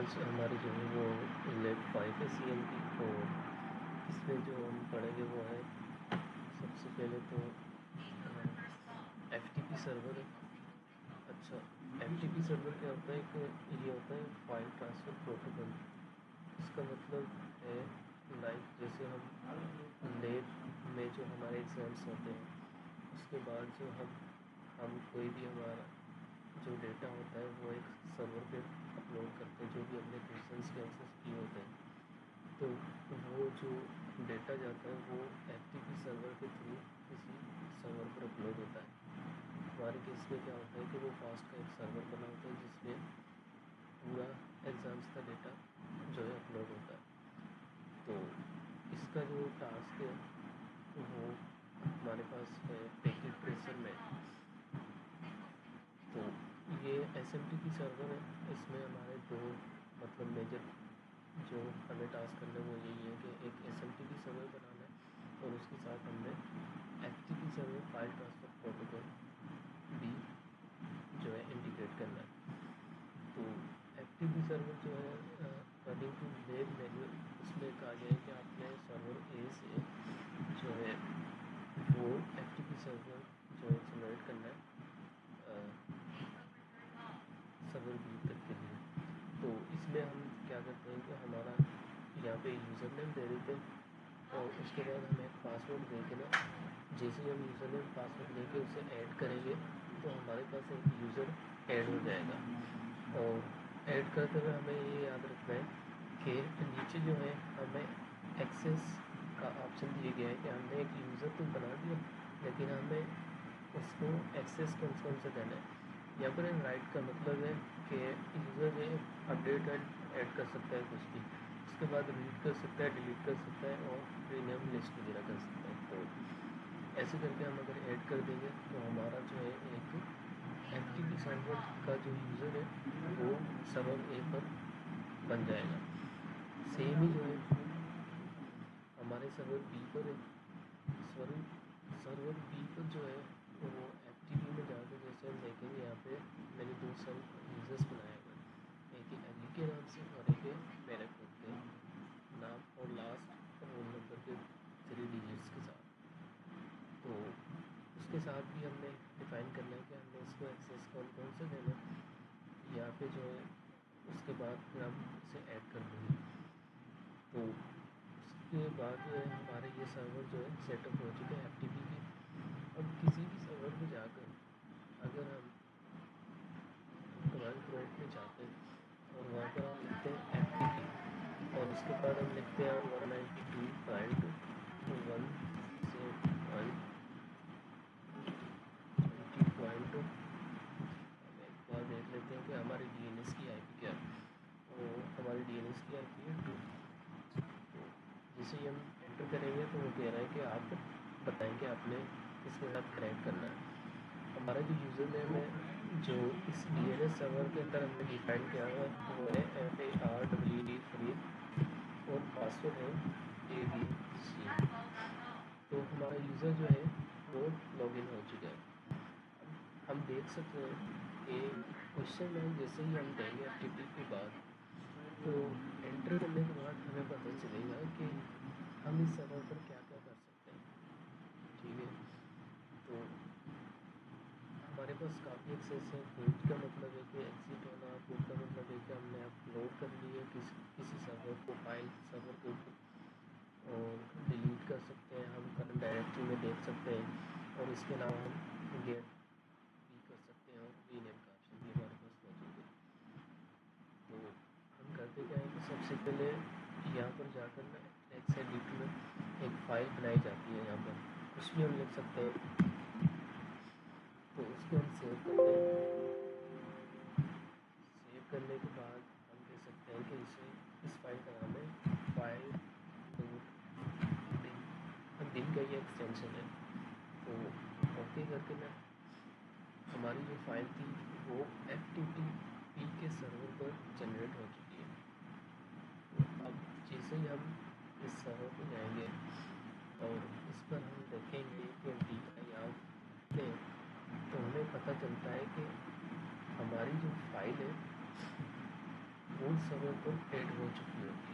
आज हमारी जो है वो लैब 5 है CMP। और इसमें जो हम पढ़ेंगे वो है सबसे पहले तो FTP सर्वर है। अच्छा, FTP सर्वर क्या होता है? ये होता है फाइल ट्रांसफ़र प्रोटोकॉल। इसका मतलब है लाइक जैसे हम लैब में जो हमारे एग्ज़ाम्स होते हैं उसके बाद जो हम कोई भी हमारा जो डेटा होता है वो एक सर्वर पे अपलोड करते हैं, जो भी हमने क्वेश्चंस के आंसर्स किए होते हैं। तो वो जो डेटा जाता है वो FTP सर्वर के थ्रू किसी सर्वर पर अपलोड होता है। हमारे केस में क्या होता है कि वो फास्ट का एक सर्वर बना होता है जिसमें पूरा एग्ज़ाम्स का डेटा जो है अपलोड होता है। तो इसका जो टास्क है वो हमारे पास है पैकेट ट्रेसर में। तो ये SMTP सर्वर है। इसमें हमारे दो मतलब मेजर जो हमें टास्क करना है वो यही है कि एक SMTP सर्वर बनाना है और उसके साथ हमने FTP server file transfer protocol भी जो है इंटीग्रेट करना है। तो FTP सर्वर जो है अकॉर्डिंग टू लैब मैनुअल उसमें कहा गया है कि आपने सर्वर A से जो है वो FTP सर्वर जो है जनरेट करना है सर्वर B तक के लिए। तो इसमें हम क्या करते हैं कि हमारा यहाँ पे यूज़र नेम दे देते हैं और उसके बाद हम एक पासवर्ड दे के ना, जैसे ही हम यूज़र नेम पासवर्ड लेके उसे ऐड करेंगे तो हमारे पास एक यूज़र ऐड हो जाएगा। और ऐड करते हुए हमें ये याद रखना है कि नीचे जो है हमें एक्सेस का ऑप्शन दिया गया है कि हमने एक यूज़र तो बना दिया लेकिन हमें उसको एक्सेस कौन से देना है। यहाँ पर राइट का मतलब है कि यूज़र जो है अपडेट एंड ऐड कर सकता है कुछ भी, उसके बाद रीड कर सकता है, डिलीट कर सकता है और रीनेम लिस्ट वगैरह कर सकता है। तो ऐसे करके हम अगर ऐड कर देंगे तो हमारा जो है एक FTP सर्वर का जो यूज़र है वो सर्वर A पर बन जाएगा। सेम ही जो है हमारे सर्वर B पर है। सर्वर B पर जो है वो FTP में जाकर जैसे हम देखेंगे यहाँ पे मैंने दो यूज़र्स बनाए हुए हैं, एक है अली के नाम से और एक है मेरे खुद के नाम और लास्ट रोल नंबर के 3 डिजिट्स के साथ। तो उसके साथ भी हमने डिफ़ाइन करना है कि हमने इसको एक्सेस कौन से देना है। यहाँ पे जो है उसके बाद फिर हम इसे ऐड कर देंगे। तो उसके बाद जो है हमारे ये सर्वर जो है सेटअप हो चुके हैं FTP के। अब किसी भी सर्वर पे जाकर अगर हम कमांड प्रॉम्प्ट में जाते हैं और वहाँ पर हम लिखते हैं FTP और उसके बाद हम लिखते हैं 192.1 से 120.2। हम एक बार देख लेते हैं कि हमारी DNS की IP क्या है। तो हमारी DNS की IP है 2। तो जैसे ही हम एंटर करेंगे तो वो कह रहा है कि आप बताएंगे आपने इसके साथ कनेक्ट करना है। हमारा जो यूज़र नेम है जो इस DNS सर्वर के अंदर हमने डिफाइन किया हुआ है वो है FARWD फरीद और पासवर्ड है ABC। तो हमारा यूज़र जो है वो लॉगिन हो चुका है। हम देख सकते हैं कि क्वेश्चन में जैसे ही हम देंगे FTP के बाद तो एंटर करने के बाद हमें पता चलेगा कि हम इस सर्वर पर क्या क्या कर सकते हैं। ठीक है, तो हमारे पास काफ़ी एक्सेस है। क्विट का मतलब है कि एग्ज़िट होना, पुट का मतलब है कि हमने अपलोड कर ली है किसी सर्वर को फाइल सर्वर के ऊपर और डिलीट कर सकते हैं, हम करंट डायरेक्टरी में देख सकते हैं और इसके अलावा हम गेट भी कर सकते हैं और रीनेम का ऑप्शन भी हमारे पास मौजूद है। तो हम करते क्या है कि सबसे पहले यहाँ पर जाकर ना टेक्स्ट एडिटर में एक फ़ाइल बनाई जाती है। यहाँ पर कुछ भी हम लिख सकते हैं तो उसको हम सेव करते हैं। सेव करने के बाद हम कह सकते हैं कि इस फाइल का नाम है फाइल डॉट बिन। बिन का ये एक्सटेंशन है। तो ओके करके ना हमारी जो फाइल थी वो FTP के सर्वर पर जनरेट हो चुकी है। तो अब जैसे ही हम इस सर्वर पर जाएंगे और इस पर हम देखेंगे कि DIR में तो हमें पता चलता है कि हमारी जो फाइल है उस समय पर ऐड हो चुकी होती है।